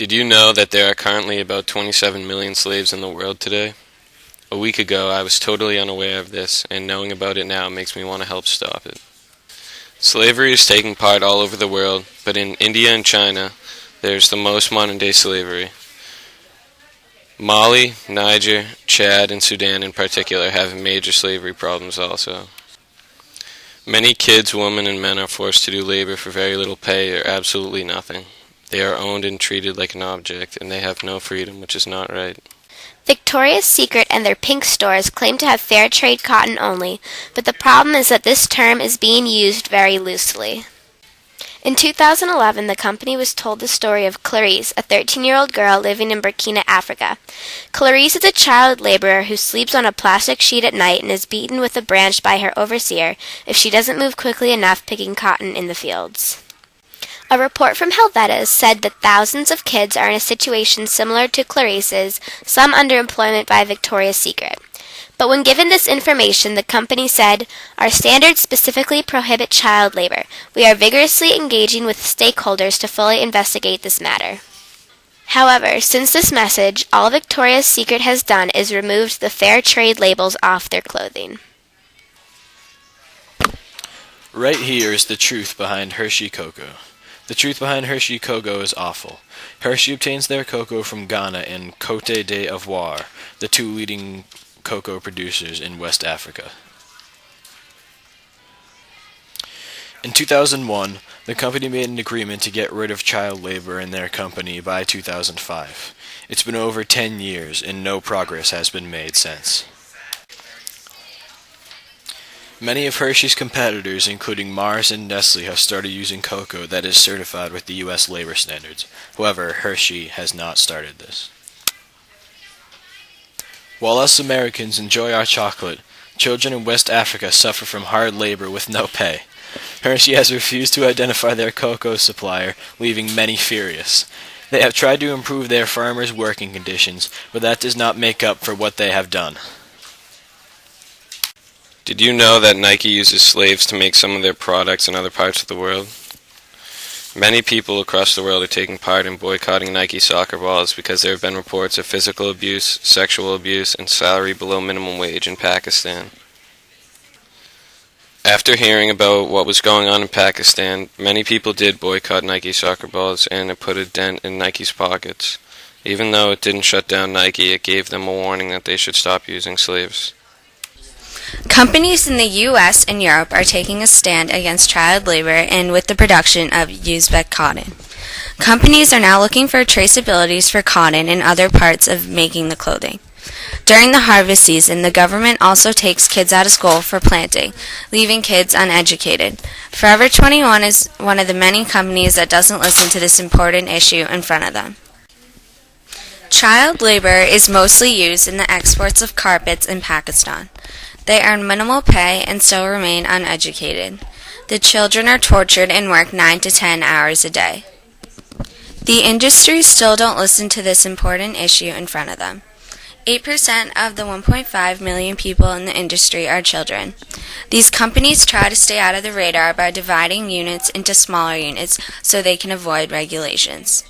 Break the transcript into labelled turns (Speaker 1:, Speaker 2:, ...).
Speaker 1: Did you know that there are currently about 27 million slaves in the world today? A week ago, I was totally unaware of this, and knowing about it now makes me want to help stop it. Slavery is taking part all over the world, but in India and China, there's the most modern-day slavery. Mali, Niger, Chad, and Sudan in particular have major slavery problems also. Many kids, women, and men are forced to do labor for very little pay or absolutely nothing. They are owned and treated like an object, and they have no freedom, which is not right.
Speaker 2: Victoria's Secret and their pink stores claim to have fair trade cotton only, but the problem is that this term is being used very loosely. In 2011, the company was told the story of Clarice, a 13-year-old girl living in Burkina, Africa. Clarice is a child laborer who sleeps on a plastic sheet at night and is beaten with a branch by her overseer if she doesn't move quickly enough picking cotton in the fields. A report from Helvetas said that thousands of kids are in a situation similar to Clarice's, some underemployment by Victoria's Secret. But when given this information, the company said, "Our standards specifically prohibit child labor. We are vigorously engaging with stakeholders to fully investigate this matter." However, since this message, all Victoria's Secret has done is removed the fair trade labels off their clothing.
Speaker 3: Right here is the truth behind Hershey Cocoa. The truth behind Hershey Cocoa is awful. Hershey obtains their cocoa from Ghana and Cote d'Ivoire, the two leading cocoa producers in West Africa. In 2001, the company made an agreement to get rid of child labor in their company by 2005. It's been over 10 years and no progress has been made since. Many of Hershey's competitors, including Mars and Nestle, have started using cocoa that is certified with the U.S. labor standards. However, Hershey has not started this. While us Americans enjoy our chocolate, children in West Africa suffer from hard labor with no pay. Hershey has refused to identify their cocoa supplier, leaving many furious. They have tried to improve their farmers' working conditions, but that does not make up for what they have done.
Speaker 1: Did you know that Nike uses slaves to make some of their products in other parts of the world? Many people across the world are taking part in boycotting Nike soccer balls because there have been reports of physical abuse, sexual abuse, and salary below minimum wage in Pakistan. After hearing about what was going on in Pakistan, many people did boycott Nike soccer balls, and it put a dent in Nike's pockets. Even though it didn't shut down Nike, it gave them a warning that they should stop using slaves.
Speaker 4: Companies in the U.S. and Europe are taking a stand against child labor and with the production of Uzbek cotton. Companies are now looking for traceabilities for cotton and other parts of making the clothing. During the harvest season, the government also takes kids out of school for planting, leaving kids uneducated. Forever 21 is one of the many companies that doesn't listen to this important issue in front of them. Child labor is mostly used in the exports of carpets in Pakistan. They earn minimal pay and still remain uneducated. The children are tortured and work 9 to 10 hours a day. The industries still don't listen to this important issue in front of them. 8% of the 1.5 million people in the industry are children. These companies try to stay out of the radar by dividing units into smaller units so they can avoid regulations.